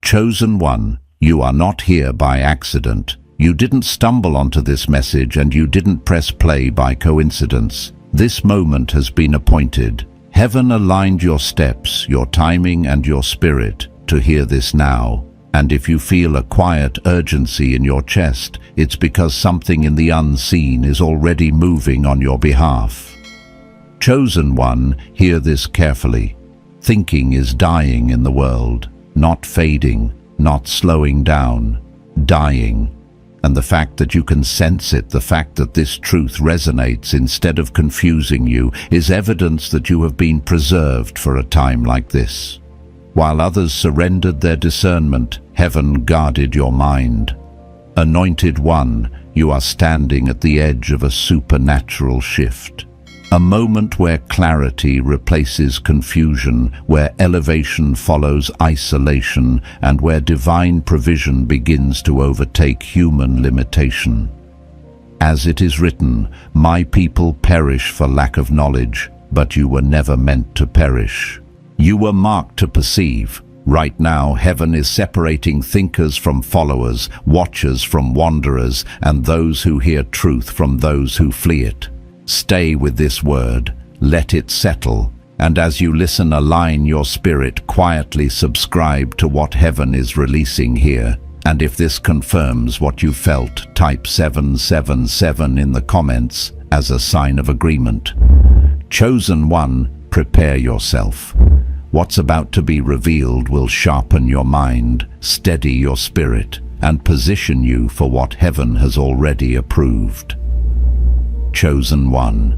Chosen one, you are not here by accident. You didn't stumble onto this message and you didn't press play by coincidence. This moment has been appointed. Heaven aligned your steps, your timing and your spirit to hear this now. And if you feel a quiet urgency in your chest, it's because something in the unseen is already moving on your behalf. Chosen one, hear this carefully. Thinking is dying in the world. Not fading, not slowing down, dying. And the fact that you can sense it, the fact that this truth resonates instead of confusing you, is evidence that you have been preserved for a time like this. While others surrendered their discernment, heaven guarded your mind. Anointed one, you are standing at the edge of a supernatural shift. A moment where clarity replaces confusion, where elevation follows isolation, and where divine provision begins to overtake human limitation. As it is written, "My people perish for lack of knowledge, but you were never meant to perish." You were marked to perceive. Right now, heaven is separating thinkers from followers, watchers from wanderers, and those who hear truth from those who flee it. Stay with this word, let it settle, and as you listen, align your spirit, quietly subscribe to what heaven is releasing here. And if this confirms what you felt, type 777 in the comments as a sign of agreement. Chosen one, prepare yourself. What's about to be revealed will sharpen your mind, steady your spirit, and position you for what heaven has already approved. Chosen one.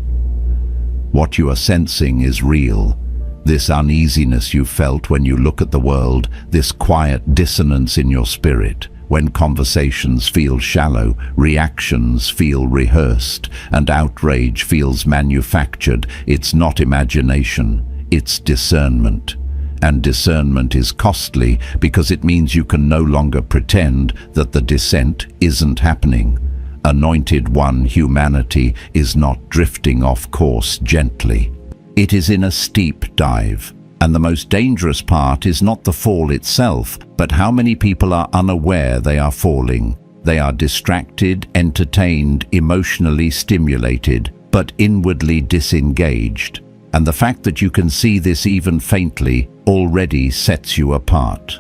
What you are sensing is real. This uneasiness you felt when you look at the world, this quiet dissonance in your spirit, when conversations feel shallow, reactions feel rehearsed, and outrage feels manufactured, it's not imagination, it's discernment. And discernment is costly because it means you can no longer pretend that the descent isn't happening. Anointed one, humanity is not drifting off course gently. It is in a steep dive. And the most dangerous part is not the fall itself, but how many people are unaware they are falling. They are distracted, entertained, emotionally stimulated, but inwardly disengaged. And the fact that you can see this even faintly already sets you apart.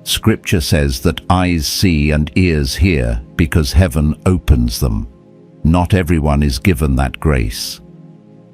Scripture says that eyes see and ears hear because heaven opens them. Not everyone is given that grace.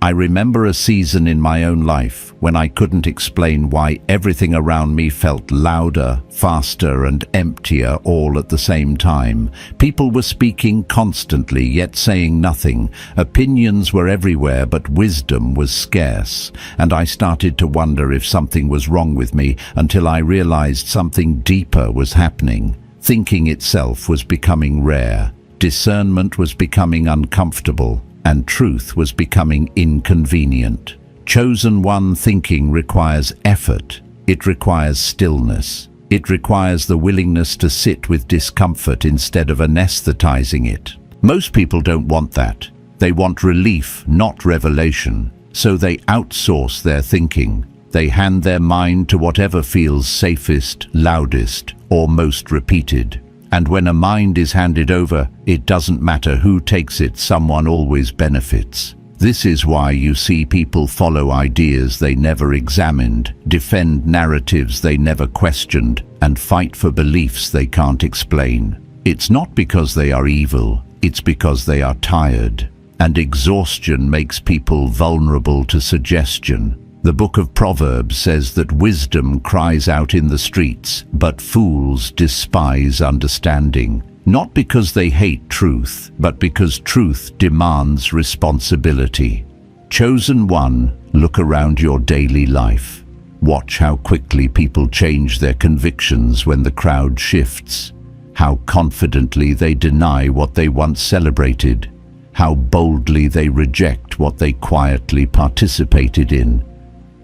I remember a season in my own life when I couldn't explain why everything around me felt louder, faster, and emptier all at the same time. People were speaking constantly, yet saying nothing. Opinions were everywhere, but wisdom was scarce. And I started to wonder if something was wrong with me until I realized something deeper was happening. Thinking itself was becoming rare. Discernment was becoming uncomfortable. And truth was becoming inconvenient. Chosen one, thinking requires effort. It requires stillness. It requires the willingness to sit with discomfort instead of anesthetizing it. Most people don't want that. They want relief, not revelation. So they outsource their thinking. They hand their mind to whatever feels safest, loudest, or most repeated. And when a mind is handed over, it doesn't matter who takes it, someone always benefits. This is why you see people follow ideas they never examined, defend narratives they never questioned, and fight for beliefs they can't explain. It's not because they are evil, it's because they are tired. And exhaustion makes people vulnerable to suggestion. The book of Proverbs says that wisdom cries out in the streets, but fools despise understanding. Not because they hate truth, but because truth demands responsibility. Chosen one, look around your daily life. Watch how quickly people change their convictions when the crowd shifts. How confidently they deny what they once celebrated. How boldly they reject what they quietly participated in.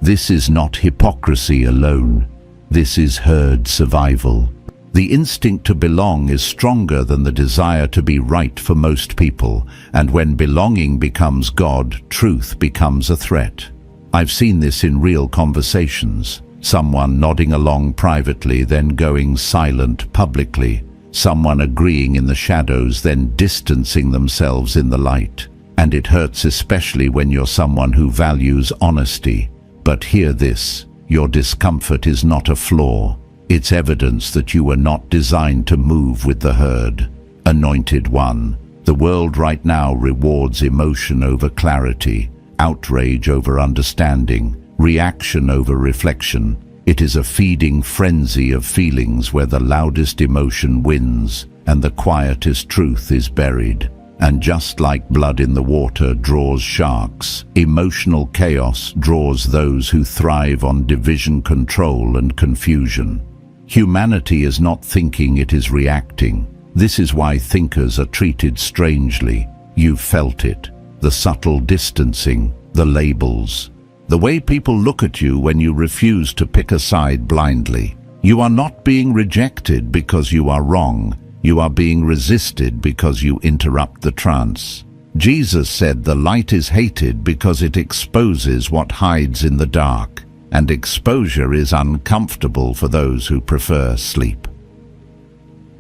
This is not hypocrisy alone. This is herd survival. The instinct to belong is stronger than the desire to be right for most people, and when belonging becomes God, truth becomes a threat. I've seen this in real conversations. Someone nodding along privately, then going silent publicly. Someone agreeing in the shadows, then distancing themselves in the light. And it hurts especially when you're someone who values honesty. But hear this, your discomfort is not a flaw. It's evidence that you were not designed to move with the herd. Anointed one, the world right now rewards emotion over clarity, outrage over understanding, reaction over reflection. It is a feeding frenzy of feelings where the loudest emotion wins and the quietest truth is buried. And just like blood in the water draws sharks, emotional chaos draws those who thrive on division, control, and confusion. Humanity is not thinking, it is reacting. This is why thinkers are treated strangely. You've felt it. The subtle distancing, the labels, the way people look at you when you refuse to pick a side blindly. You are not being rejected because you are wrong. You are being resisted because you interrupt the trance. Jesus said the light is hated because it exposes what hides in the dark, and exposure is uncomfortable for those who prefer sleep.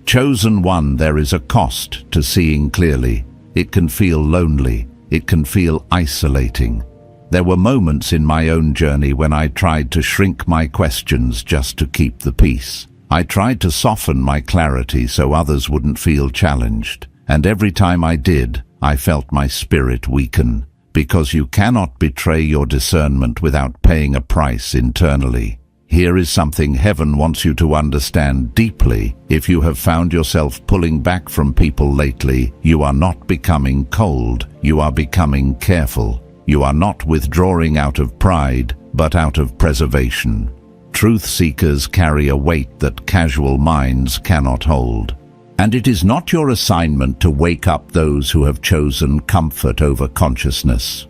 Chosen one, there is a cost to seeing clearly. It can feel lonely. It can feel isolating. There were moments in my own journey when I tried to shrink my questions just to keep the peace. I tried to soften my clarity so others wouldn't feel challenged. And every time I did, I felt my spirit weaken. Because you cannot betray your discernment without paying a price internally. Here is something heaven wants you to understand deeply. If you have found yourself pulling back from people lately, you are not becoming cold. You are becoming careful. You are not withdrawing out of pride, but out of preservation. Truth seekers carry a weight that casual minds cannot hold. And it is not your assignment to wake up those who have chosen comfort over consciousness.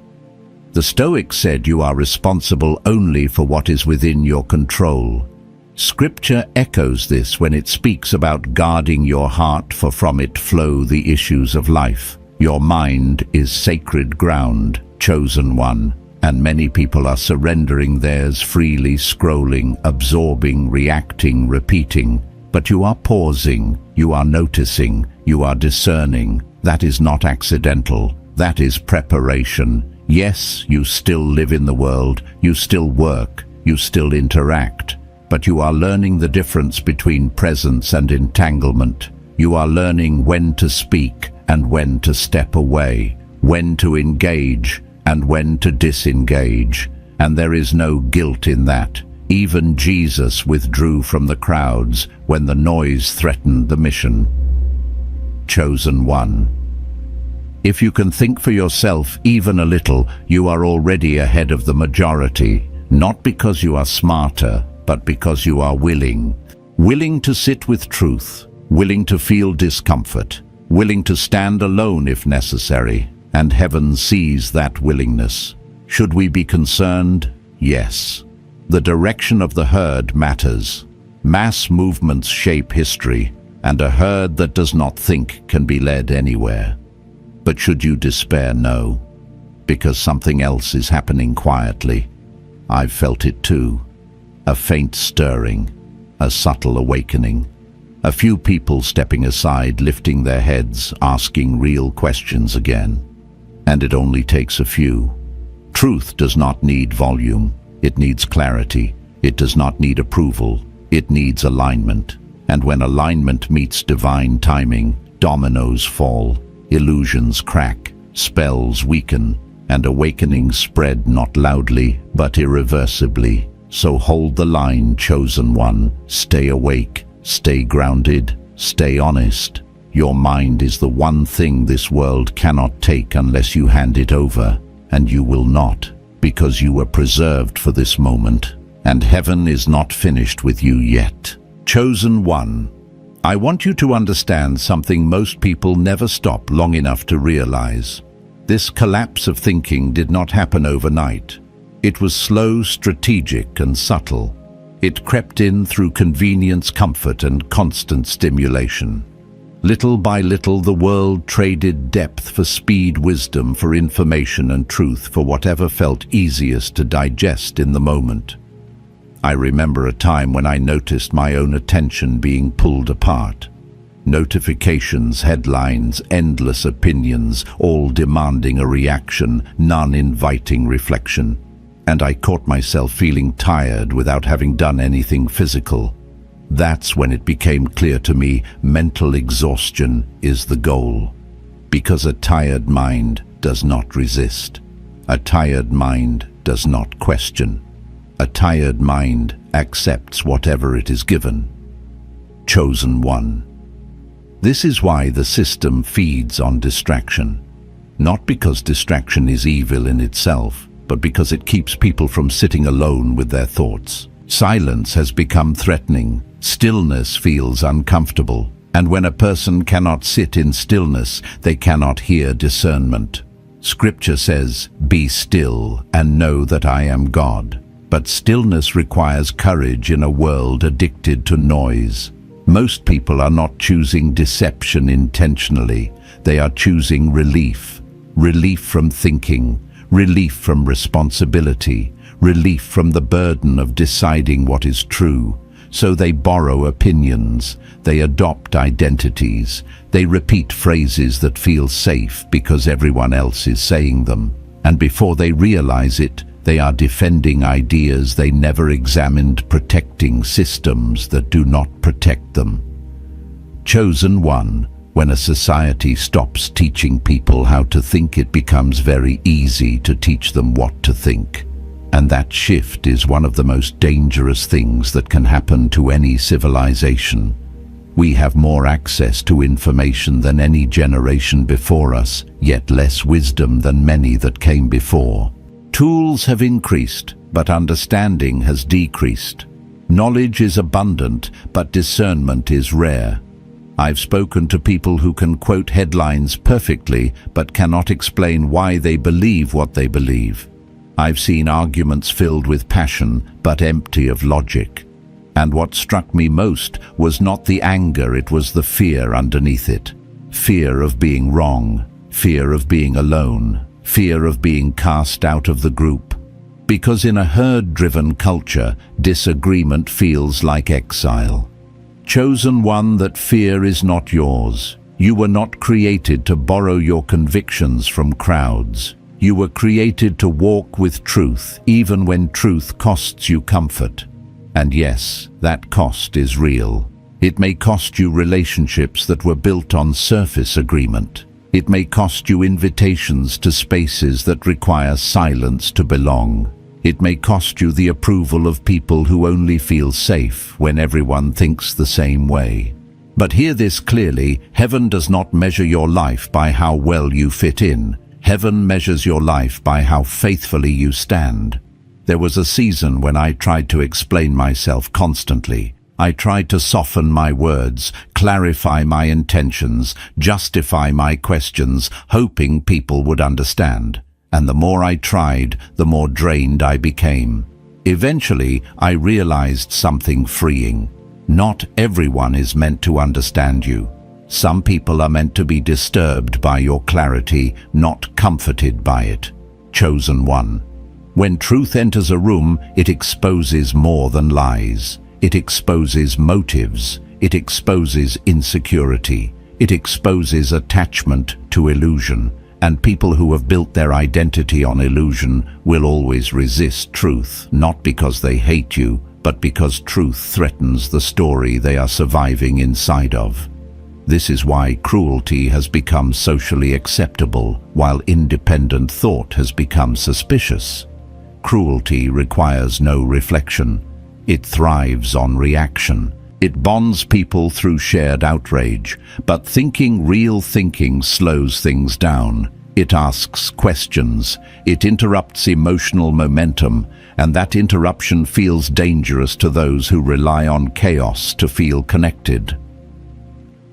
The Stoics said you are responsible only for what is within your control. Scripture echoes this when it speaks about guarding your heart, for from it flow the issues of life. Your mind is sacred ground, chosen one, and many people are surrendering theirs freely, scrolling, absorbing, reacting, repeating. But you are pausing, you are noticing, you are discerning. That is not accidental, that is preparation. Yes, you still live in the world, you still work, you still interact, but you are learning the difference between presence and entanglement. You are learning when to speak and when to step away, when to engage and when to disengage. And there is no guilt in that. Even Jesus withdrew from the crowds when the noise threatened the mission. Chosen one. If you can think for yourself even a little, you are already ahead of the majority, not because you are smarter, but because you are willing. Willing to sit with truth, willing to feel discomfort, willing to stand alone if necessary, and heaven sees that willingness. Should we be concerned? Yes. The direction of the herd matters. Mass movements shape history, and a herd that does not think can be led anywhere. But should you despair? No, because something else is happening quietly. I've felt it too. A faint stirring, a subtle awakening. A few people stepping aside, lifting their heads, asking real questions again. And it only takes a few. Truth does not need volume. It needs clarity. It does not need approval. It needs alignment. And when alignment meets divine timing, dominoes fall. Illusions crack, spells weaken, and awakenings spread not loudly, but irreversibly. So hold the line, chosen one. Stay awake, stay grounded, stay honest. Your mind is the one thing this world cannot take unless you hand it over, and you will not, because you were preserved for this moment, and heaven is not finished with you yet. Chosen one. I want you to understand something most people never stop long enough to realize. This collapse of thinking did not happen overnight. It was slow, strategic, and subtle. It crept in through convenience, comfort, and constant stimulation. Little by little, the world traded depth for speed, wisdom for information, and truth for whatever felt easiest to digest in the moment. I remember a time when I noticed my own attention being pulled apart. Notifications, headlines, endless opinions, all demanding a reaction, none inviting reflection. And I caught myself feeling tired without having done anything physical. That's when it became clear to me mental exhaustion is the goal. Because a tired mind does not resist. A tired mind does not question. A tired mind accepts whatever it is given. Chosen one. This is why the system feeds on distraction. Not because distraction is evil in itself, but because it keeps people from sitting alone with their thoughts. Silence has become threatening. Stillness feels uncomfortable. And when a person cannot sit in stillness, they cannot hear discernment. Scripture says, "Be still and know that I am God." But stillness requires courage in a world addicted to noise. Most people are not choosing deception intentionally. They are choosing relief. Relief from thinking, relief from responsibility, relief from the burden of deciding what is true. So they borrow opinions, they adopt identities, they repeat phrases that feel safe because everyone else is saying them. And before they realize it, they are defending ideas they never examined, protecting systems that do not protect them. Chosen one. When a society stops teaching people how to think, it becomes very easy to teach them what to think. And that shift is one of the most dangerous things that can happen to any civilization. We have more access to information than any generation before us, yet less wisdom than many that came before. Tools have increased, but understanding has decreased. Knowledge is abundant, but discernment is rare. I've spoken to people who can quote headlines perfectly, but cannot explain why they believe what they believe. I've seen arguments filled with passion, but empty of logic. And what struck me most was not the anger, it was the fear underneath it. Fear of being wrong, fear of being alone, fear of being cast out of the group. Because in a herd-driven culture, disagreement feels like exile. Chosen one, that fear is not yours. You were not created to borrow your convictions from crowds. You were created to walk with truth, even when truth costs you comfort. And yes, that cost is real. It may cost you relationships that were built on surface agreement. It may cost you invitations to spaces that require silence to belong. It may cost you the approval of people who only feel safe when everyone thinks the same way. But hear this clearly, heaven does not measure your life by how well you fit in. Heaven measures your life by how faithfully you stand. There was a season when I tried to explain myself constantly. I tried to soften my words, clarify my intentions, justify my questions, hoping people would understand. And the more I tried, the more drained I became. Eventually, I realized something freeing. Not everyone is meant to understand you. Some people are meant to be disturbed by your clarity, not comforted by it. Chosen one. When truth enters a room, it exposes more than lies. It exposes motives. It exposes insecurity. It exposes attachment to illusion. And people who have built their identity on illusion will always resist truth, not because they hate you, but because truth threatens the story they are surviving inside of. This is why cruelty has become socially acceptable, while independent thought has become suspicious. Cruelty requires no reflection. It thrives on reaction. It bonds people through shared outrage, but real thinking slows things down. It asks questions. It interrupts emotional momentum, and that interruption feels dangerous to those who rely on chaos to feel connected.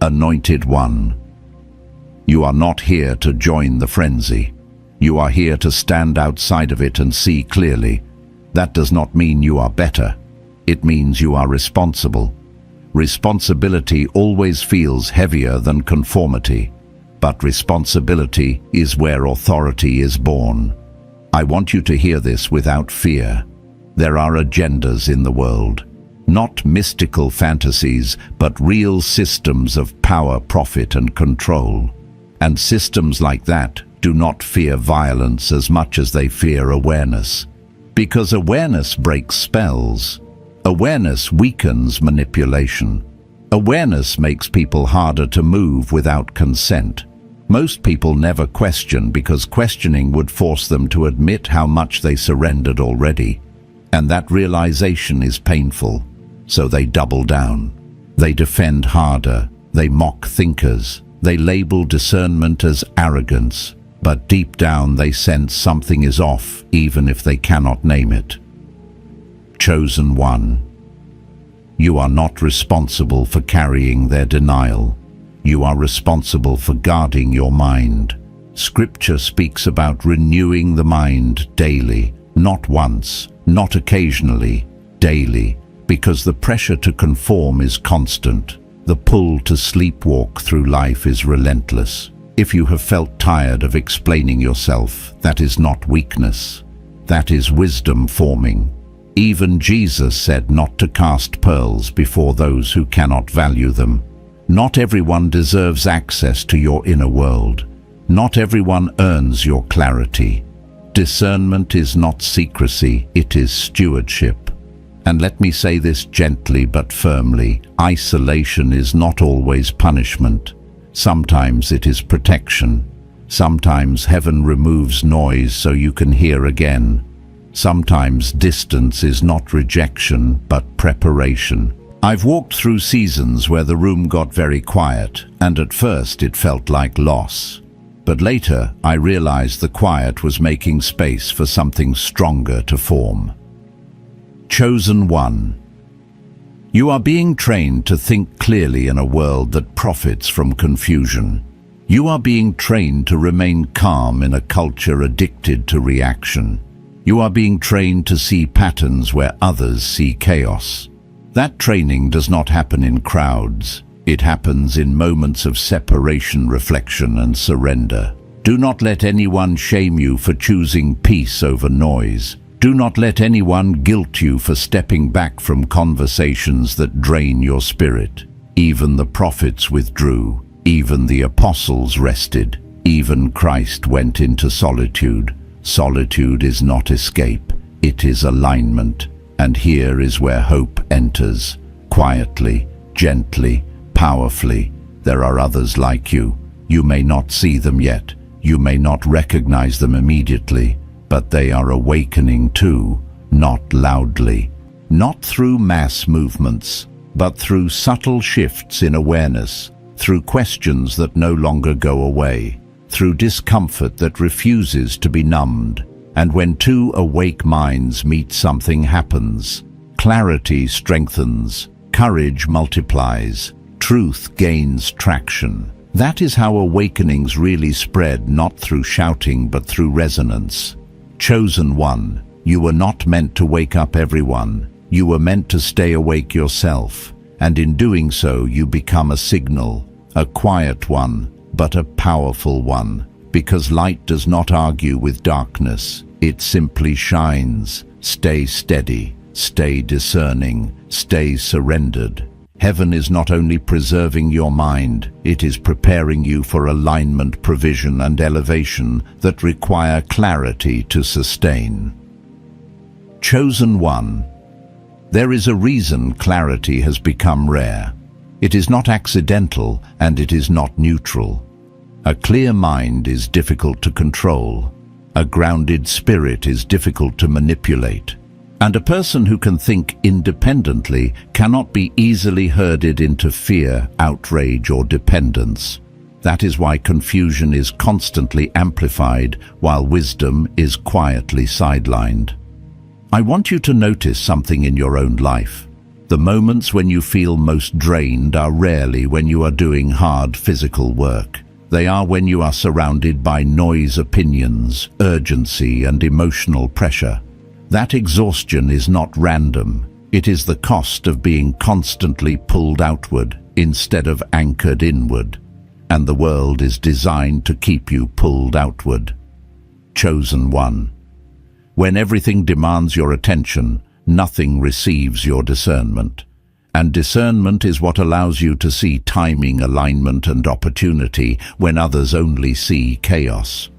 Anointed one. You are not here to join the frenzy. You are here to stand outside of it and see clearly. That does not mean you are better. It means you are responsible. Responsibility always feels heavier than conformity, but responsibility is where authority is born. I want you to hear this without fear. There are agendas in the world. Not mystical fantasies, but real systems of power, profit, and control. And systems like that do not fear violence as much as they fear awareness. Because awareness breaks spells. Awareness weakens manipulation. Awareness makes people harder to move without consent. Most people never question because questioning would force them to admit how much they surrendered already. And that realization is painful. So they double down. They defend harder. They mock thinkers. They label discernment as arrogance. But deep down they sense something is off, even if they cannot name it. Chosen one. You are not responsible for carrying their denial. You are responsible for guarding your mind. Scripture speaks about renewing the mind daily, not once, not occasionally, daily, because the pressure to conform is constant. The pull to sleepwalk through life is relentless. If you have felt tired of explaining yourself, that is not weakness. That is wisdom forming. Even Jesus said not to cast pearls before those who cannot value them. Not everyone deserves access to your inner world. Not everyone earns your clarity. Discernment is not secrecy, it is stewardship. And let me say this gently but firmly, isolation is not always punishment. Sometimes it is protection. Sometimes heaven removes noise so you can hear again. Sometimes distance is not rejection, but preparation. I've walked through seasons where the room got very quiet, and at first it felt like loss. But later I realized the quiet was making space for something stronger to form. Chosen one. You are being trained to think clearly in a world that profits from confusion. You are being trained to remain calm in a culture addicted to reaction. You are being trained to see patterns where others see chaos. That training does not happen in crowds. It happens in moments of separation, reflection, and surrender. Do not let anyone shame you for choosing peace over noise. Do not let anyone guilt you for stepping back from conversations that drain your spirit. Even the prophets withdrew. Even the apostles rested. Even Christ went into solitude. Solitude is not escape. It is alignment. And here is where hope enters. Quietly, gently, powerfully. There are others like you. You may not see them yet. You may not recognize them immediately. But they are awakening too, not loudly. Not through mass movements, but through subtle shifts in awareness, through questions that no longer go away, through discomfort that refuses to be numbed. And when two awake minds meet, something happens. Clarity strengthens, courage multiplies, truth gains traction. That is how awakenings really spread, not through shouting but through resonance. Chosen one, you were not meant to wake up everyone. You were meant to stay awake yourself. And in doing so, you become a signal, a quiet one, but a powerful one. Because light does not argue with darkness. It simply shines. Stay steady, stay discerning, stay surrendered. Heaven is not only preserving your mind, it is preparing you for alignment, provision, and elevation that require clarity to sustain. Chosen one. There is a reason clarity has become rare. It is not accidental and it is not neutral. A clear mind is difficult to control. A grounded spirit is difficult to manipulate. And a person who can think independently cannot be easily herded into fear, outrage, or dependence. That is why confusion is constantly amplified while wisdom is quietly sidelined. I want you to notice something in your own life. The moments when you feel most drained are rarely when you are doing hard physical work. They are when you are surrounded by noise, opinions, urgency, and emotional pressure. That exhaustion is not random. It is the cost of being constantly pulled outward instead of anchored inward. And the world is designed to keep you pulled outward. Chosen one. When everything demands your attention, nothing receives your discernment. And discernment is what allows you to see timing, alignment, and opportunity when others only see chaos.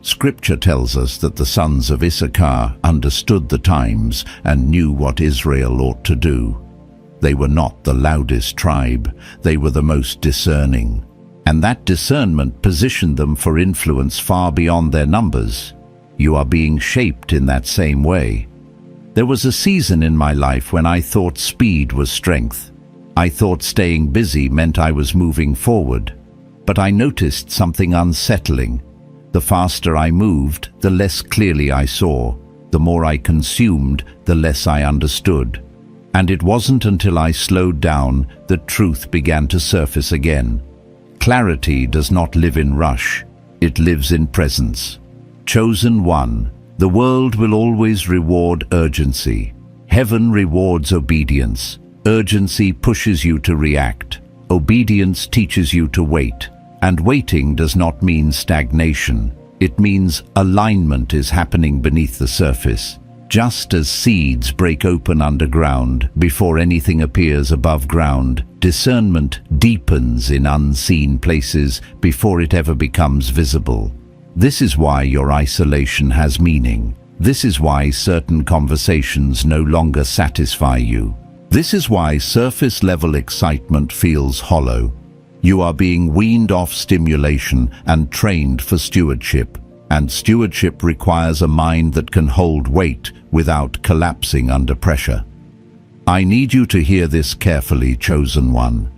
Scripture tells us that the sons of Issachar understood the times and knew what Israel ought to do. They were not the loudest tribe, they were the most discerning. And that discernment positioned them for influence far beyond their numbers. You are being shaped in that same way. There was a season in my life when I thought speed was strength. I thought staying busy meant I was moving forward. But I noticed something unsettling. The faster I moved, the less clearly I saw. The more I consumed, the less I understood. And it wasn't until I slowed down that truth began to surface again. Clarity does not live in rush. It lives in presence. Chosen one, the world will always reward urgency. Heaven rewards obedience. Urgency pushes you to react. Obedience teaches you to wait. And waiting does not mean stagnation. It means alignment is happening beneath the surface. Just as seeds break open underground before anything appears above ground, discernment deepens in unseen places before it ever becomes visible. This is why your isolation has meaning. This is why certain conversations no longer satisfy you. This is why surface-level excitement feels hollow. You are being weaned off stimulation and trained for stewardship. And stewardship requires a mind that can hold weight without collapsing under pressure. I need you to hear this carefully, chosen one.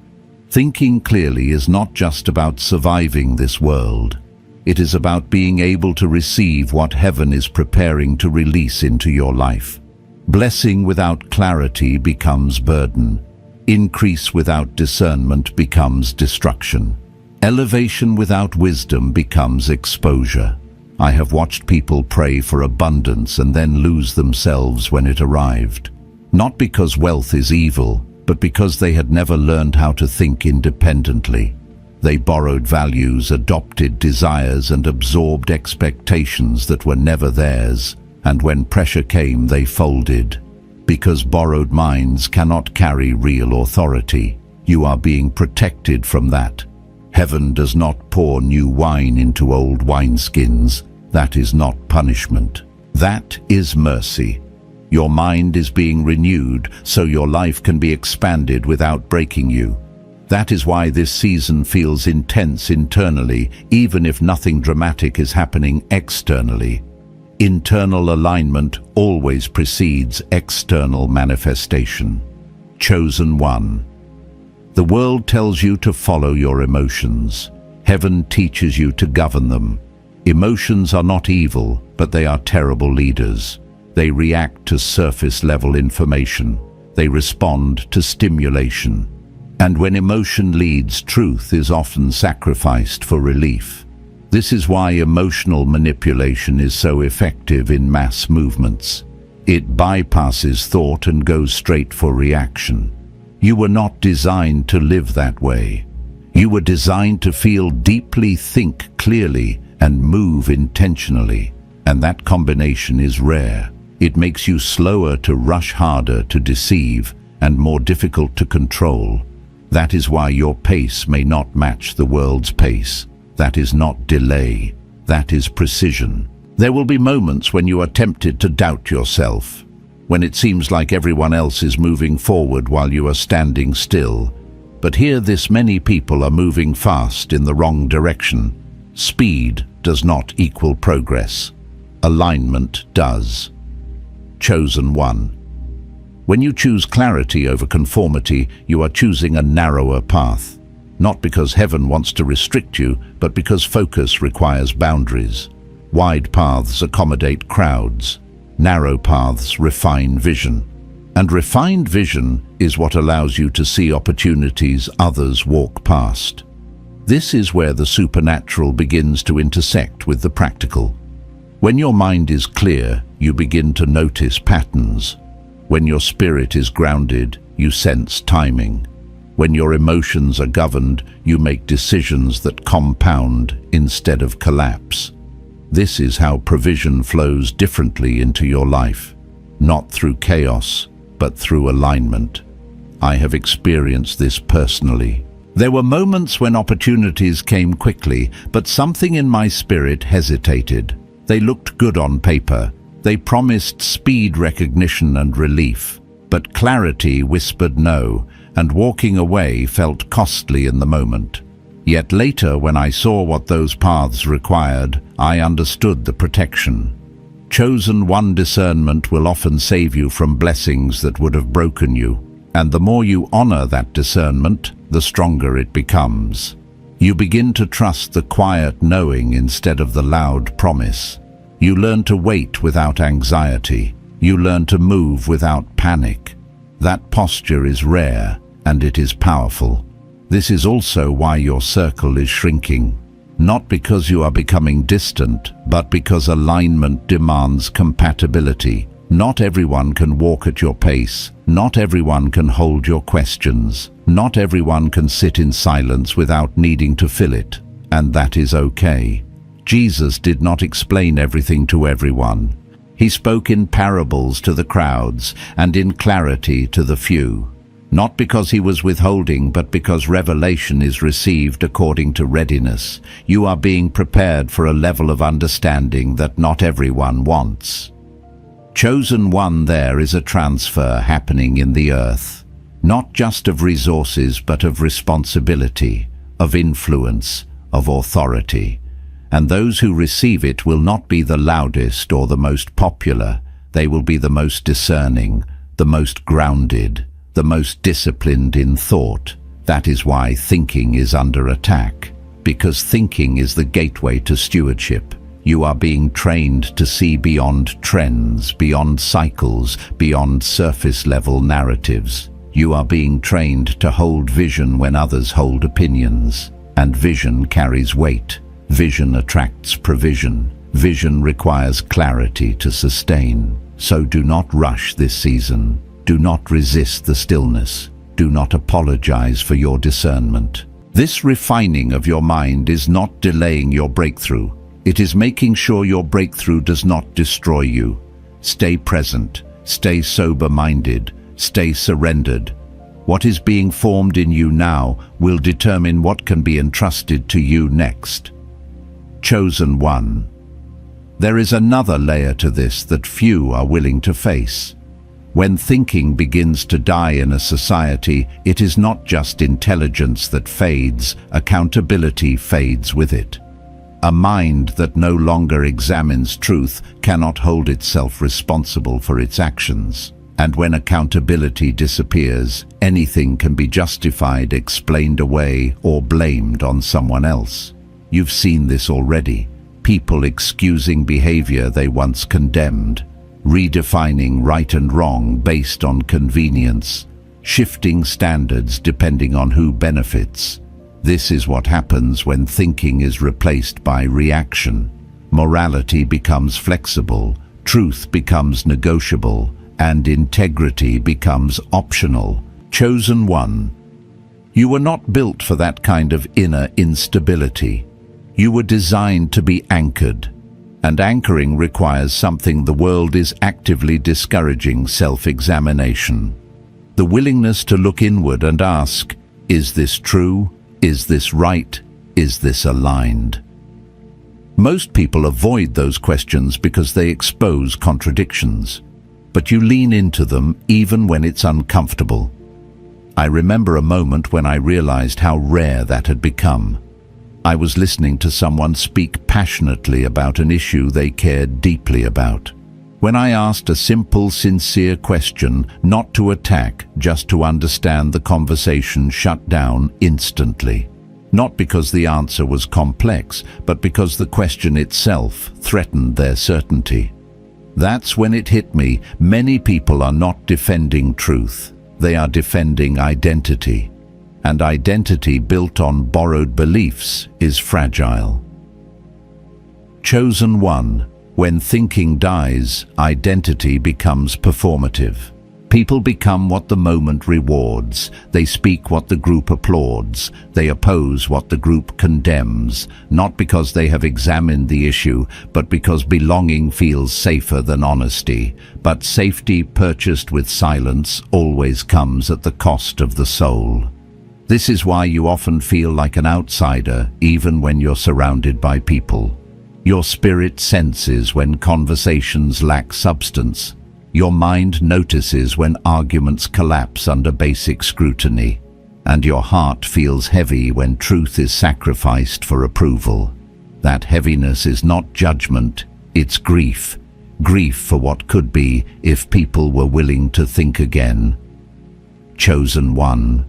Thinking clearly is not just about surviving this world. It is about being able to receive what heaven is preparing to release into your life. Blessing without clarity becomes burden. Increase without discernment becomes destruction. Elevation without wisdom becomes exposure. I have watched people pray for abundance and then lose themselves when it arrived. Not because wealth is evil, but because they had never learned how to think independently. They borrowed values, adopted desires, and absorbed expectations that were never theirs. And when pressure came, they folded. Because borrowed minds cannot carry real authority. You are being protected from that. Heaven does not pour new wine into old wineskins. That is not punishment. That is mercy. Your mind is being renewed so your life can be expanded without breaking you. That is why this season feels intense internally, even if nothing dramatic is happening externally. Internal alignment always precedes external manifestation. Chosen one. The world tells you to follow your emotions. Heaven teaches you to govern them. Emotions are not evil, but they are terrible leaders. They react to surface-level information. They respond to stimulation. And when emotion leads, truth is often sacrificed for relief. This is why emotional manipulation is so effective in mass movements. It bypasses thought and goes straight for reaction. You were not designed to live that way. You were designed to feel deeply, think clearly, and move intentionally. And that combination is rare. It makes you slower to rush, harder to deceive, and more difficult to control. That is why your pace may not match the world's pace. That is not delay. That is precision. There will be moments when you are tempted to doubt yourself, when it seems like everyone else is moving forward while you are standing still. But here many people are moving fast in the wrong direction. Speed does not equal progress. Alignment does. Chosen one. When you choose clarity over conformity, you are choosing a narrower path. Not because heaven wants to restrict you, but because focus requires boundaries. Wide paths accommodate crowds. Narrow paths refine vision. And refined vision is what allows you to see opportunities others walk past. This is where the supernatural begins to intersect with the practical. When your mind is clear, you begin to notice patterns. When your spirit is grounded, you sense timing. When your emotions are governed, you make decisions that compound instead of collapse. This is how provision flows differently into your life. not through chaos, but through alignment. I have experienced this personally. There were moments when opportunities came quickly, but something in my spirit hesitated. They looked good on paper. They promised speed, recognition, and relief. But clarity whispered no, and walking away felt costly in the moment. Yet later, when I saw what those paths required, I understood the protection. Chosen one discernment will often save you from blessings that would have broken you. And the more you honor that discernment, the stronger it becomes. You begin to trust the quiet knowing instead of the loud promise. You learn to wait without anxiety. You learn to move without panic. That posture is rare, and it is powerful. This is also why your circle is shrinking. Not because you are becoming distant, but because alignment demands compatibility. Not everyone can walk at your pace. Not everyone can hold your questions. Not everyone can sit in silence without needing to fill it. And that is okay. Jesus did not explain everything to everyone. He spoke in parables to the crowds and in clarity to the few. Not because he was withholding, but because revelation is received according to readiness. You are being prepared for a level of understanding that not everyone wants. Chosen one, there is a transfer happening in the earth, not just of resources, but of responsibility, of influence, of authority. And those who receive it will not be the loudest or the most popular. They will be the most discerning, the most grounded, the most disciplined in thought. That is why thinking is under attack, because thinking is the gateway to stewardship. You are being trained to see beyond trends, beyond cycles, beyond surface-level narratives. You are being trained to hold vision when others hold opinions. And vision carries weight. Vision attracts provision. Vision requires clarity to sustain. So do not rush this season. Do not resist the stillness. Do not apologize for your discernment. This refining of your mind is not delaying your breakthrough. It is making sure your breakthrough does not destroy you. Stay present, stay sober-minded, stay surrendered. What is being formed in you now will determine what can be entrusted to you next. Chosen one. There is another layer to this that few are willing to face. When thinking begins to die in a society, it is not just intelligence that fades, accountability fades with it. A mind that no longer examines truth cannot hold itself responsible for its actions. And when accountability disappears, anything can be justified, explained away, or blamed on someone else. You've seen this already. People excusing behavior they once condemned, redefining right and wrong based on convenience, shifting standards depending on who benefits. This is what happens when thinking is replaced by reaction. Morality becomes flexible, truth becomes negotiable, and integrity becomes optional. Chosen one. You were not built for that kind of inner instability. You were designed to be anchored. And anchoring requires something the world is actively discouraging: self-examination. The willingness to look inward and ask, is this true? Is this right? Is this aligned? Most people avoid those questions because they expose contradictions, but you lean into them even when it's uncomfortable. I remember a moment when I realized how rare that had become. I was listening to someone speak passionately about an issue they cared deeply about. When I asked a simple, sincere question, not to attack, just to understand, the conversation shut down instantly. Not because the answer was complex, but because the question itself threatened their certainty. That's when it hit me. Many people are not defending truth. They are defending identity. And identity built on borrowed beliefs is fragile. Chosen one. When thinking dies, identity becomes performative. People become what the moment rewards. They speak what the group applauds. They oppose what the group condemns, not because they have examined the issue, but because belonging feels safer than honesty. But safety purchased with silence always comes at the cost of the soul. This is why you often feel like an outsider, even when you're surrounded by people. Your spirit senses when conversations lack substance. Your mind notices when arguments collapse under basic scrutiny, and your heart feels heavy when truth is sacrificed for approval. That heaviness is not judgment, it's grief. Grief for what could be if people were willing to think again. Chosen one.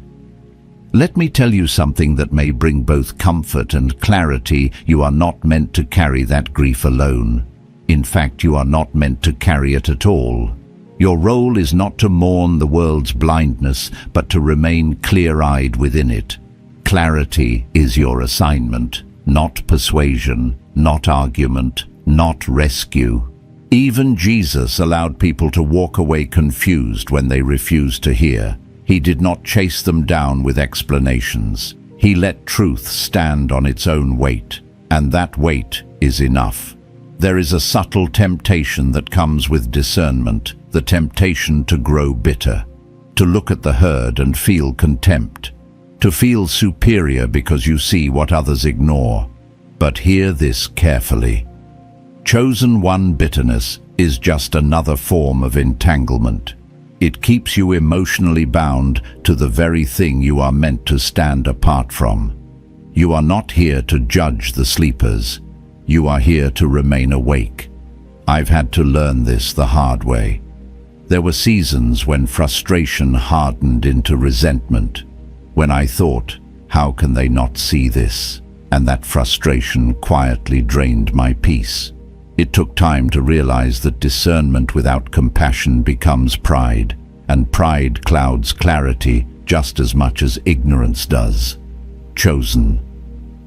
Let me tell you something that may bring both comfort and clarity. You are not meant to carry that grief alone. In fact, you are not meant to carry it at all. Your role is not to mourn the world's blindness, but to remain clear-eyed within it. Clarity is your assignment, not persuasion, not argument, not rescue. Even Jesus allowed people to walk away confused when they refused to hear. He did not chase them down with explanations. He let truth stand on its own weight, and that weight is enough. There is a subtle temptation that comes with discernment, the temptation to grow bitter, to look at the herd and feel contempt, to feel superior because you see what others ignore. But hear this carefully. Chosen one bitterness is just another form of entanglement. It keeps you emotionally bound to the very thing you are meant to stand apart from. You are not here to judge the sleepers. You are here to remain awake. I've had to learn this the hard way. There were seasons when frustration hardened into resentment, when I thought, how can they not see this? And that frustration quietly drained my peace. It took time to realize that discernment without compassion becomes pride, and pride clouds clarity just as much as ignorance does. Chosen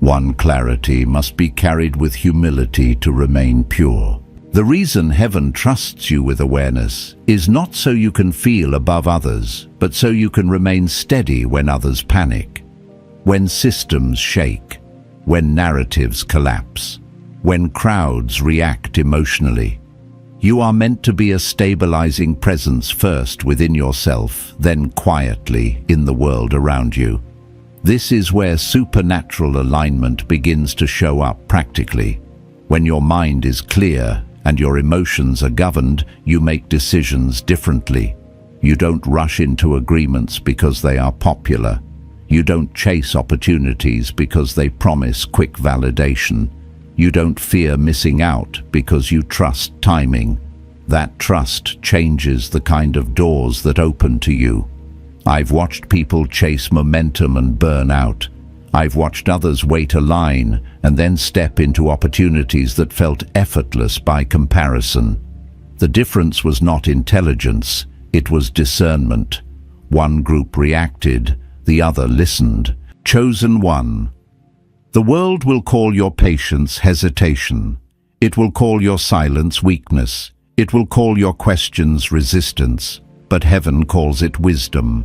one clarity must be carried with humility to remain pure. The reason heaven trusts you with awareness is not so you can feel above others, but so you can remain steady when others panic, when systems shake, when narratives collapse, when crowds react emotionally. You are meant to be a stabilizing presence first within yourself, then quietly in the world around you. This is where supernatural alignment begins to show up practically. When your mind is clear and your emotions are governed, you make decisions differently. You don't rush into agreements because they are popular. You don't chase opportunities because they promise quick validation. You don't fear missing out because you trust timing. That trust changes the kind of doors that open to you. I've watched people chase momentum and burn out. I've watched others wait a line and then step into opportunities that felt effortless by comparison. The difference was not intelligence, it was discernment. One group reacted, the other listened. Chosen one. The world will call your patience hesitation. It will call your silence weakness. It will call your questions resistance. But heaven calls it wisdom.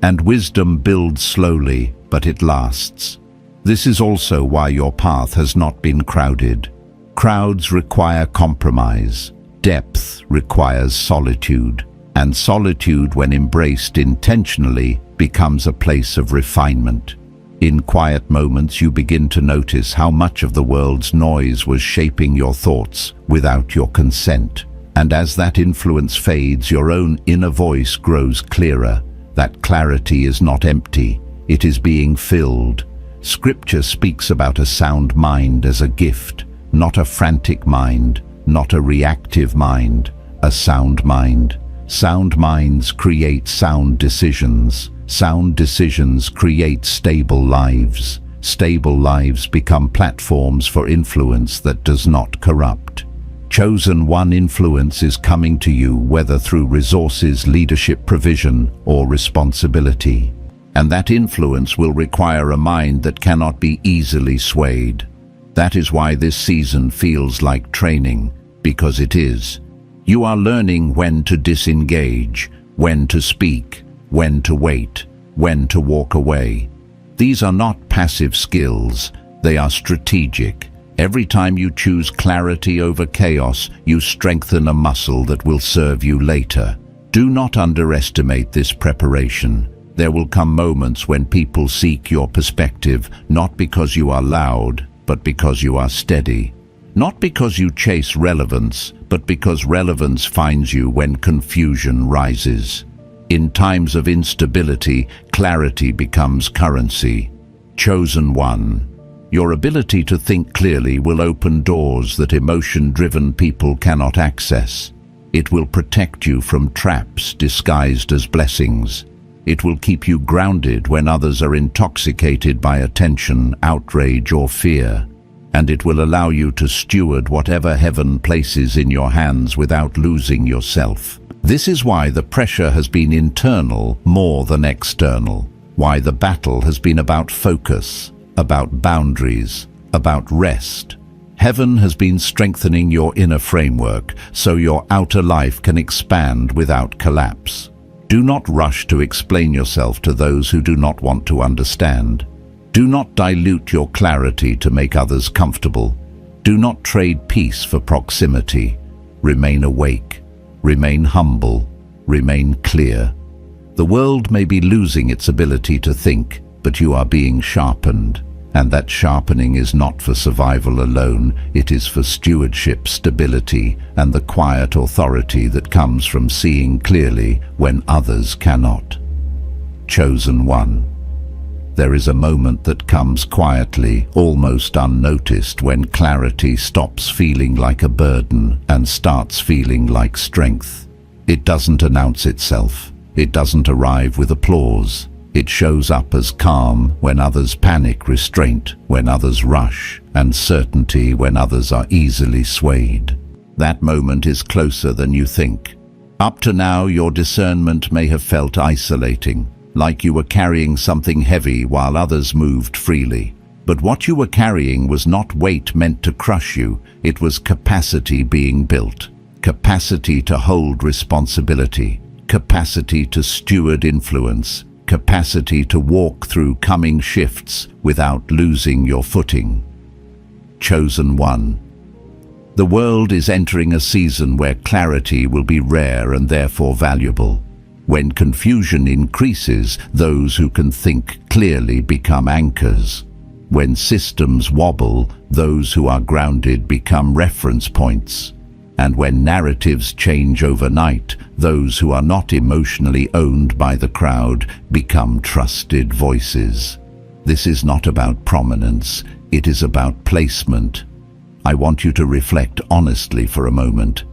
And wisdom builds slowly, but it lasts. This is also why your path has not been crowded. Crowds require compromise. Depth requires solitude. And solitude, when embraced intentionally, becomes a place of refinement. In quiet moments, you begin to notice how much of the world's noise was shaping your thoughts without your consent. And as that influence fades, your own inner voice grows clearer. That clarity is not empty, it is being filled. Scripture speaks about a sound mind as a gift, not a frantic mind, not a reactive mind, a sound mind. Sound minds create sound decisions. Sound decisions create stable lives. Stable lives become platforms for influence that does not corrupt. Chosen one influence is coming to you, whether through resources, leadership, provision, or responsibility. And that influence will require a mind that cannot be easily swayed. That is why this season feels like training, because it is. You are learning when to disengage, when to speak, when to wait, when to walk away. These are not passive skills, they are strategic. Every time you choose clarity over chaos, you strengthen a muscle that will serve you later. Do not underestimate this preparation. There will come moments when people seek your perspective, not because you are loud, but because you are steady. Not because you chase relevance, but because relevance finds you when confusion rises. In times of instability, clarity becomes currency. Chosen one. Your ability to think clearly will open doors that emotion-driven people cannot access. It will protect you from traps disguised as blessings. It will keep you grounded when others are intoxicated by attention, outrage, or fear. And it will allow you to steward whatever heaven places in your hands without losing yourself. This is why the pressure has been internal more than external. Why the battle has been about focus, about boundaries, about rest. Heaven has been strengthening your inner framework so your outer life can expand without collapse. Do not rush to explain yourself to those who do not want to understand. Do not dilute your clarity to make others comfortable. Do not trade peace for proximity. Remain awake. Remain humble. Remain clear. The world may be losing its ability to think, but you are being sharpened. And that sharpening is not for survival alone, it is for stewardship, stability, and the quiet authority that comes from seeing clearly when others cannot. Chosen one. There is a moment that comes quietly, almost unnoticed, when clarity stops feeling like a burden and starts feeling like strength. It doesn't announce itself. It doesn't arrive with applause. It shows up as calm when others panic, restraint when others rush, and certainty when others are easily swayed. That moment is closer than you think. Up to now, your discernment may have felt isolating, like you were carrying something heavy while others moved freely. But what you were carrying was not weight meant to crush you, it was capacity being built. Capacity to hold responsibility, capacity to steward influence, capacity to walk through coming shifts without losing your footing. Chosen one. The world is entering a season where clarity will be rare and therefore valuable. When confusion increases, those who can think clearly become anchors. When systems wobble, those who are grounded become reference points. And when narratives change overnight, those who are not emotionally owned by the crowd become trusted voices. This is not about prominence, it is about placement. I want you to reflect honestly for a moment.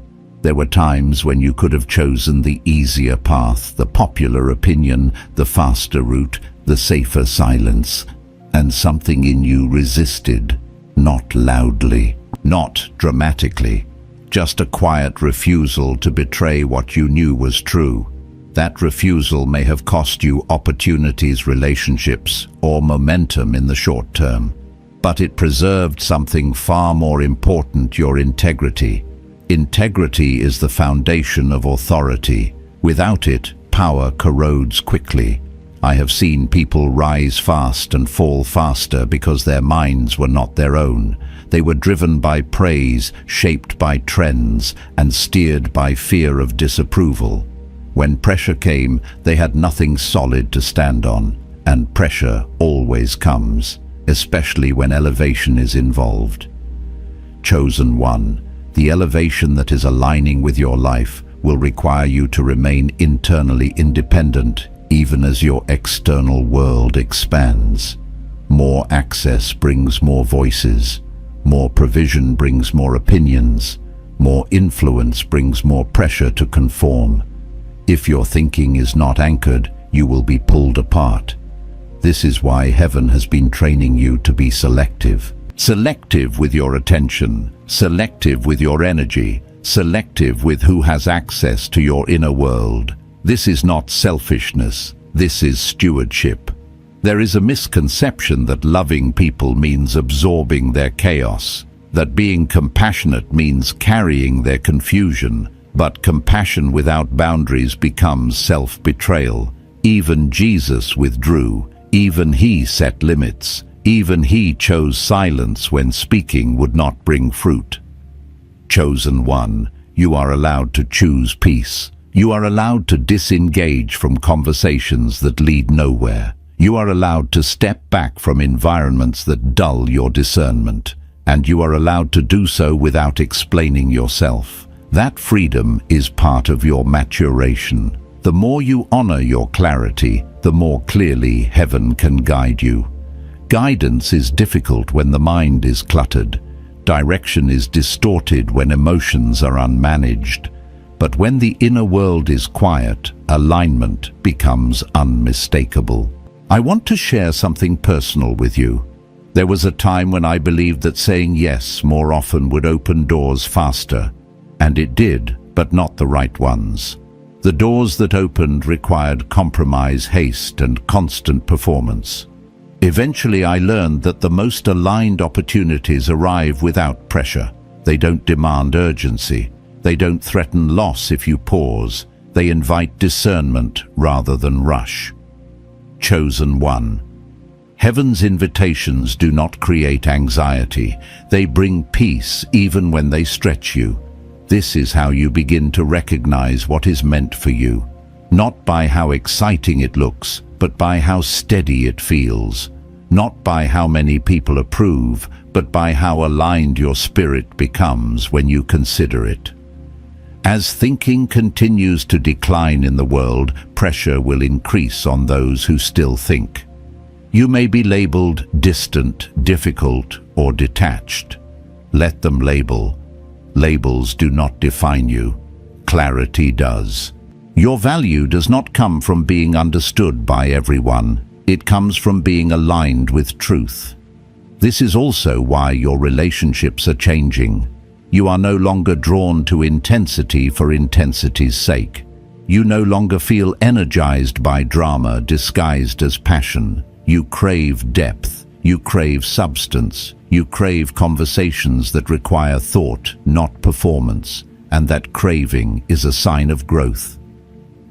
There were times when you could have chosen the easier path, the popular opinion, the faster route, the safer silence, and something in you resisted, not loudly, not dramatically. Just a quiet refusal to betray what you knew was true. That refusal may have cost you opportunities, relationships, or momentum in the short term. But it preserved something far more important, your integrity. Integrity is the foundation of authority. Without it, power corrodes quickly. I have seen people rise fast and fall faster because their minds were not their own. They were driven by praise, shaped by trends, and steered by fear of disapproval. When pressure came, they had nothing solid to stand on, and pressure always comes, especially when elevation is involved. Chosen one, the elevation that is aligning with your life will require you to remain internally independent, even as your external world expands. More access brings more voices. More provision brings more opinions. More influence brings more pressure to conform. If your thinking is not anchored, you will be pulled apart. This is why heaven has been training you to be selective. Selective with your attention, selective with your energy, selective with who has access to your inner world. This is not selfishness, this is stewardship. There is a misconception that loving people means absorbing their chaos, that being compassionate means carrying their confusion, But compassion without boundaries becomes self-betrayal. Even Jesus withdrew. Even he set limits. Even he chose silence when speaking would not bring fruit. Chosen one, you are allowed to choose peace. You are allowed to disengage from conversations that lead nowhere. You are allowed to step back from environments that dull your discernment. And you are allowed to do so without explaining yourself. That freedom is part of your maturation. The more you honor your clarity, the more clearly heaven can guide you. Guidance is difficult when the mind is cluttered. Direction is distorted when emotions are unmanaged. But when the inner world is quiet, alignment becomes unmistakable. I want to share something personal with you. There was a time when I believed that saying yes more often would open doors faster. And it did, but not the right ones. The doors that opened required compromise, haste, and constant performance. Eventually I learned that the most aligned opportunities arrive without pressure. They don't demand urgency. They don't threaten loss if you pause. They invite discernment rather than rush. Chosen one. Heaven's invitations do not create anxiety. They bring peace even when they stretch you. This is how you begin to recognize what is meant for you. Not by how exciting it looks, but by how steady it feels. Not by how many people approve, but by how aligned your spirit becomes when you consider it. As thinking continues to decline in the world, pressure will increase on those who still think. You may be labeled distant, difficult, or detached. Let them label. Labels do not define you. Clarity does. Your value does not come from being understood by everyone. It comes from being aligned with truth. This is also why your relationships are changing. You are no longer drawn to intensity for intensity's sake. You no longer feel energized by drama disguised as passion. You crave depth. You crave substance. You crave conversations that require thought, not performance. And that craving is a sign of growth.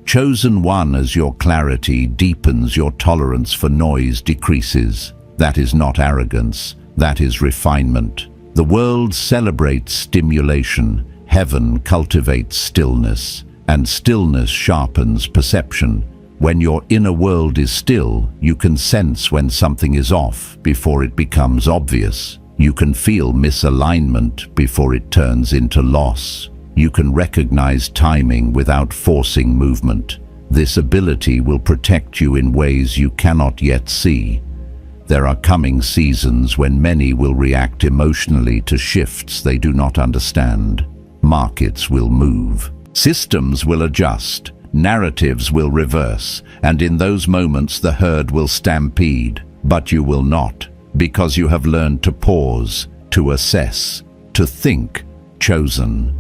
Chosen one, as your clarity deepens, your tolerance for noise decreases. That is not arrogance, that is refinement. The world celebrates stimulation, heaven cultivates stillness, and stillness sharpens perception. When your inner world is still, you can sense when something is off before it becomes obvious. You can feel misalignment before it turns into loss. You can recognize timing without forcing movement. This ability will protect you in ways you cannot yet see. There are coming seasons when many will react emotionally to shifts they do not understand. Markets will move. Systems will adjust. Narratives will reverse. And in those moments the herd will stampede. But you will not, because you have learned to pause, to assess, to think. Chosen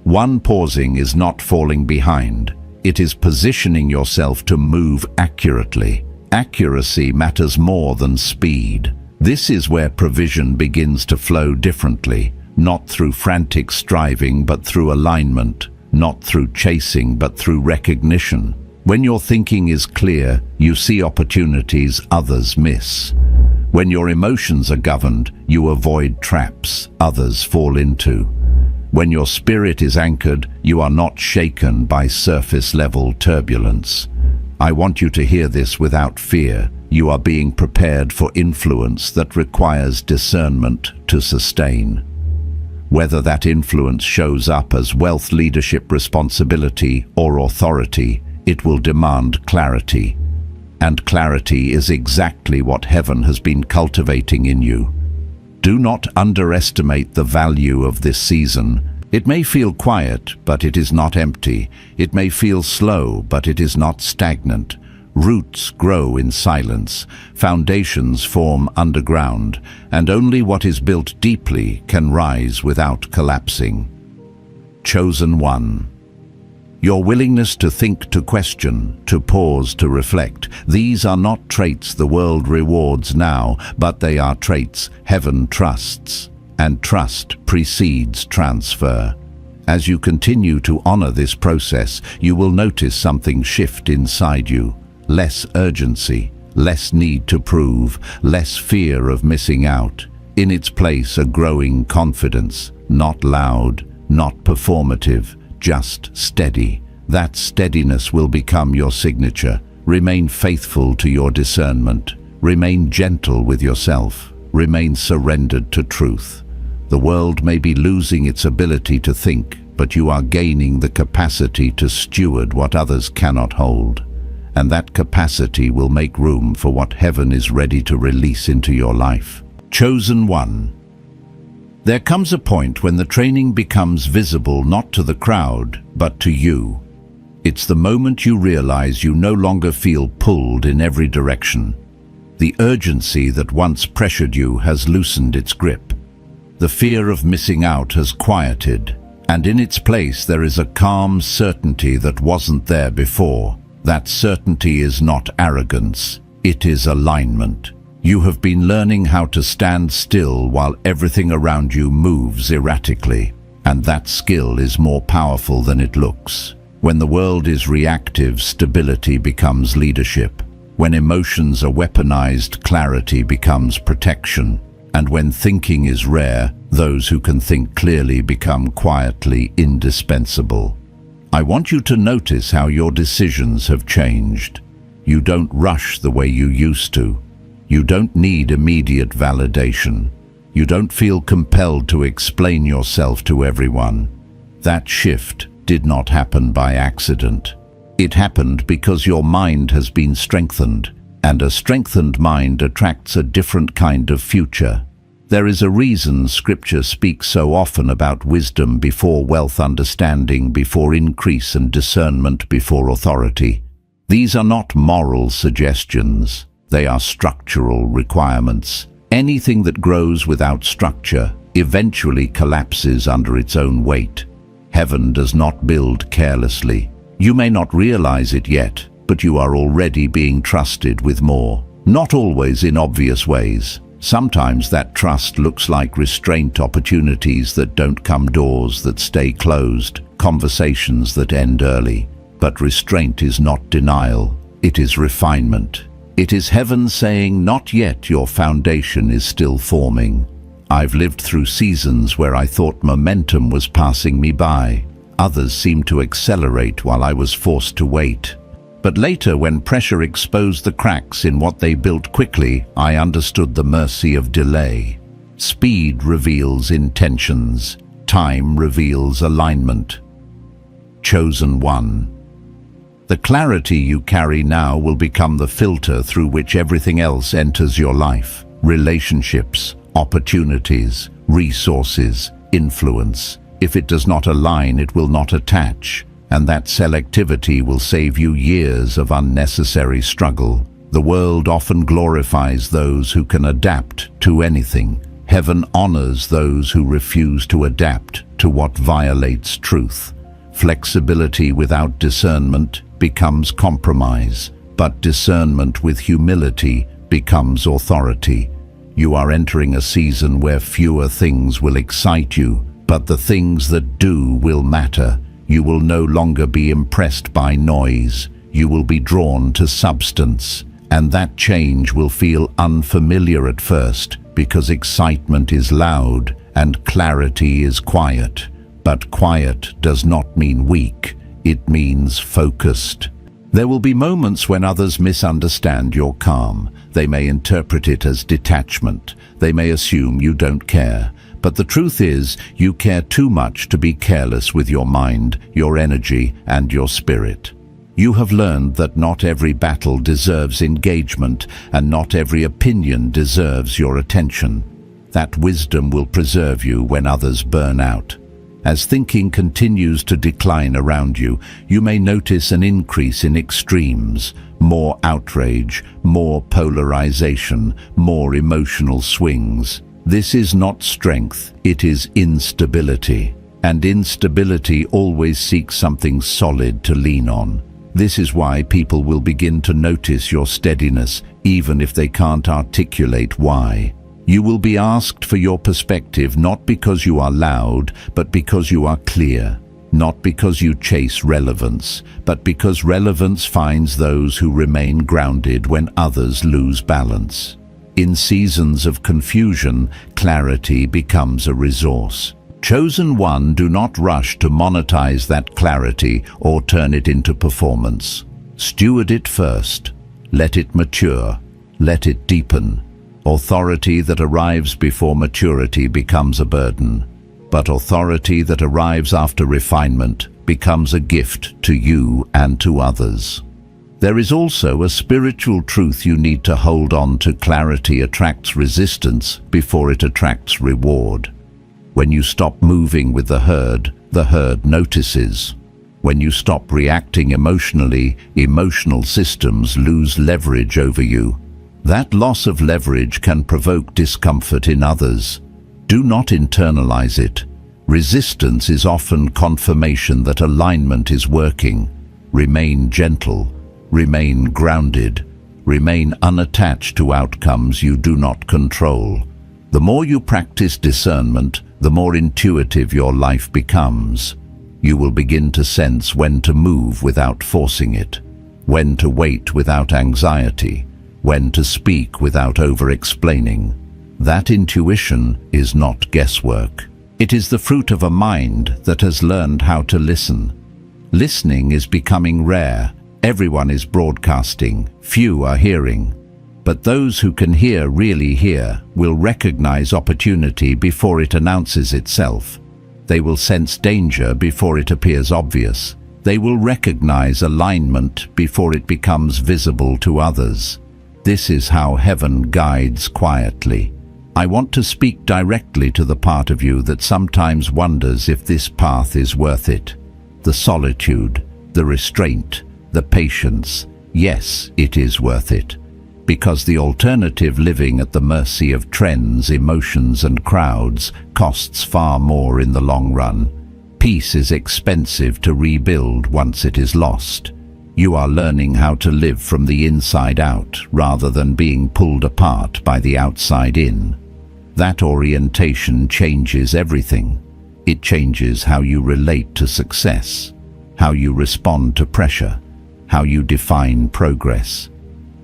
one, pausing is not falling behind. It is positioning yourself to move accurately. Accuracy matters more than speed. This is where provision begins to flow differently, not through frantic striving but through alignment, not through chasing but through recognition. When your thinking is clear, you see opportunities others miss. When your emotions are governed, you avoid traps others fall into. When your spirit is anchored, you are not shaken by surface-level turbulence. I want you to hear this without fear. You are being prepared for influence that requires discernment to sustain. Whether that influence shows up as wealth, leadership, responsibility, or authority, it will demand clarity. And clarity is exactly what heaven has been cultivating in you. Do not underestimate the value of this season. It may feel quiet, but it is not empty. It may feel slow, but it is not stagnant. Roots grow in silence. Foundations form underground, and only what is built deeply can rise without collapsing. Chosen one. Your willingness to think, to question, to pause, to reflect, these are not traits the world rewards now, but they are traits heaven trusts, and trust precedes transfer. As you continue to honor this process, you will notice something shift inside you. Less urgency, less need to prove, less fear of missing out. In its place, a growing confidence, not loud, not performative, just steady. That steadiness will become your signature. Remain faithful to your discernment. Remain gentle with yourself. Remain surrendered to truth. The world may be losing its ability to think, but you are gaining the capacity to steward what others cannot hold. And that capacity will make room for what heaven is ready to release into your life. Chosen one. There comes a point when the training becomes visible not to the crowd, but to you. It's the moment you realize you no longer feel pulled in every direction. The urgency that once pressured you has loosened its grip. The fear of missing out has quieted, and in its place there is a calm certainty that wasn't there before. That certainty is not arrogance, it is alignment. You have been learning how to stand still while everything around you moves erratically, and that skill is more powerful than it looks. When the world is reactive, stability becomes leadership. When emotions are weaponized, clarity becomes protection. And when thinking is rare, those who can think clearly become quietly indispensable. I want you to notice how your decisions have changed. You don't rush the way you used to. You don't need immediate validation. You don't feel compelled to explain yourself to everyone. That shift did not happen by accident. It happened because your mind has been strengthened, and a strengthened mind attracts a different kind of future. There is a reason Scripture speaks so often about wisdom before wealth, understanding before increase, and discernment before authority. These are not moral suggestions. They are structural requirements. Anything that grows without structure eventually collapses under its own weight. Heaven does not build carelessly. You may not realize it yet, but you are already being trusted with more. Not always in obvious ways. Sometimes that trust looks like restraint, opportunities that don't come, doors that stay closed, conversations that end early. But restraint is not denial, it is refinement. It is heaven saying, not yet, your foundation is still forming. I've lived through seasons where I thought momentum was passing me by. Others seemed to accelerate while I was forced to wait. But later, when pressure exposed the cracks in what they built quickly, I understood the mercy of delay. Speed reveals intentions. Time reveals alignment. Chosen one. The clarity you carry now will become the filter through which everything else enters your life. Relationships, opportunities, resources, influence. If it does not align, it will not attach. And that selectivity will save you years of unnecessary struggle. The world often glorifies those who can adapt to anything. Heaven honors those who refuse to adapt to what violates truth. Flexibility without discernment becomes compromise, but discernment with humility becomes authority. You are entering a season where fewer things will excite you, but the things that do will matter. You will no longer be impressed by noise. You will be drawn to substance. And that change will feel unfamiliar at first, because excitement is loud and clarity is quiet. But quiet does not mean weak. It means focused. There will be moments when others misunderstand your calm. They may interpret it as detachment. They may assume you don't care. But the truth is, you care too much to be careless with your mind, your energy, and your spirit. You have learned that not every battle deserves engagement, and not every opinion deserves your attention. That wisdom will preserve you when others burn out. As thinking continues to decline around you, you may notice an increase in extremes, more outrage, more polarization, more emotional swings. This is not strength, it is instability. And instability always seeks something solid to lean on. This is why people will begin to notice your steadiness, even if they can't articulate why. You will be asked for your perspective not because you are loud, but because you are clear. Not because you chase relevance, but because relevance finds those who remain grounded when others lose balance. In seasons of confusion, clarity becomes a resource. Chosen one, do not rush to monetize that clarity or turn it into performance. Steward it first. Let it mature. Let it deepen. Authority that arrives before maturity becomes a burden, but authority that arrives after refinement becomes a gift to you and to others. There is also a spiritual truth you need to hold on to. Clarity attracts resistance before it attracts reward. When you stop moving with the herd notices. When you stop reacting emotionally, emotional systems lose leverage over you. That loss of leverage can provoke discomfort in others. Do not internalize it. Resistance is often confirmation that alignment is working. Remain gentle. Remain grounded. Remain unattached to outcomes you do not control. The more you practice discernment, the more intuitive your life becomes. You will begin to sense when to move without forcing it, when to wait without anxiety, when to speak without over-explaining. That intuition is not guesswork. It is the fruit of a mind that has learned how to listen. Listening is becoming rare. Everyone is broadcasting, few are hearing. But those who can hear really hear, will recognize opportunity before it announces itself. They will sense danger before it appears obvious. They will recognize alignment before it becomes visible to others. This is how heaven guides quietly. I want to speak directly to the part of you that sometimes wonders if this path is worth it. The solitude, the restraint, the patience. Yes, it is worth it. Because the alternative, living at the mercy of trends, emotions and crowds, costs far more in the long run. Peace is expensive to rebuild once it is lost. You are learning how to live from the inside out rather than being pulled apart by the outside in. That orientation changes everything. It changes how you relate to success, how you respond to pressure, how you define progress.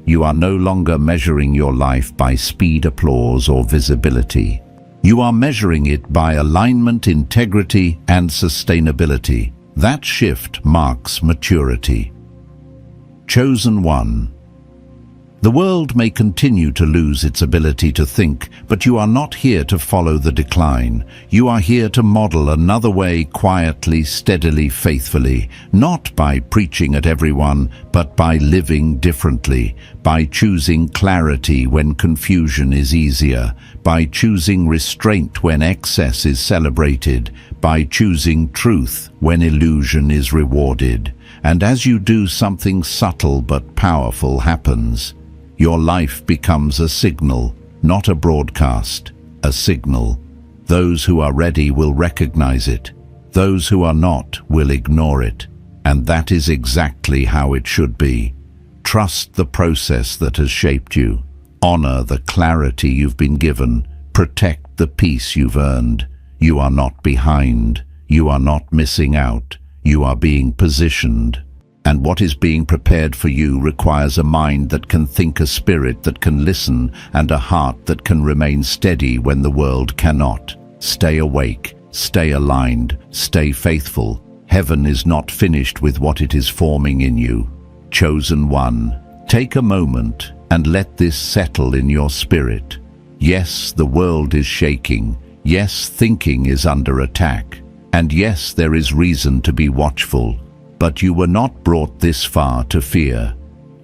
You are no longer measuring your life by speed, applause, or visibility. You are measuring it by alignment, integrity, and sustainability. That shift marks maturity. Chosen one. The world may continue to lose its ability to think, but you are not here to follow the decline. You are here to model another way, quietly, steadily, faithfully, not by preaching at everyone, but by living differently, by choosing clarity when confusion is easier, by choosing restraint when excess is celebrated, by choosing truth when illusion is rewarded. And as you do, something subtle but powerful happens. Your life becomes a signal, not a broadcast, a signal. Those who are ready will recognize it. Those who are not will ignore it. And that is exactly how it should be. Trust the process that has shaped you. Honor the clarity you've been given. Protect the peace you've earned. You are not behind. You are not missing out. You are being positioned. And what is being prepared for you requires a mind that can think, a spirit that can listen, and a heart that can remain steady when the world cannot. Stay awake, stay aligned, stay faithful. Heaven is not finished with what it is forming in you. Chosen one, take a moment and let this settle in your spirit. Yes, the world is shaking. Yes, thinking is under attack. And yes, there is reason to be watchful. But you were not brought this far to fear.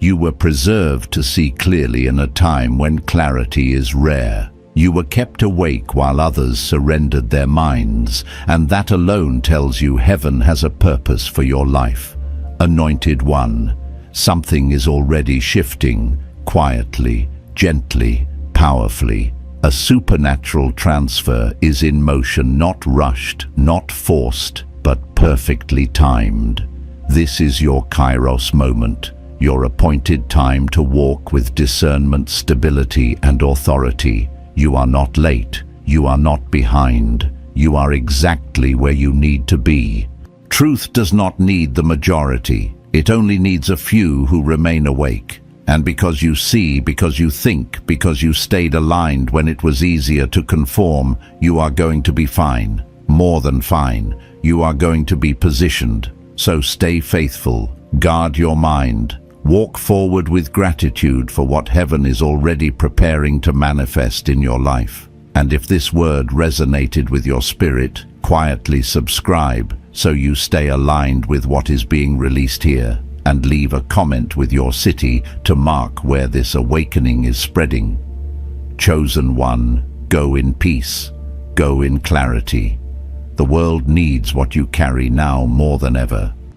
You were preserved to see clearly in a time when clarity is rare. You were kept awake while others surrendered their minds, and that alone tells you heaven has a purpose for your life. Anointed one, something is already shifting, quietly, gently, powerfully. A supernatural transfer is in motion, not rushed, not forced, but perfectly timed. This is your Kairos moment, your appointed time to walk with discernment, stability, and authority. You are not late. You are not behind. You are exactly where you need to be. Truth does not need the majority. It only needs a few who remain awake. And because you see, because you think, because you stayed aligned when it was easier to conform, you are going to be fine. More than fine. You are going to be positioned. So stay faithful. Guard your mind. Walk forward with gratitude for what heaven is already preparing to manifest in your life. And if this word resonated with your spirit, quietly subscribe so you stay aligned with what is being released here, and leave a comment with your city to mark where this awakening is spreading. Chosen one, go in peace, go in clarity. The world needs what you carry now more than ever.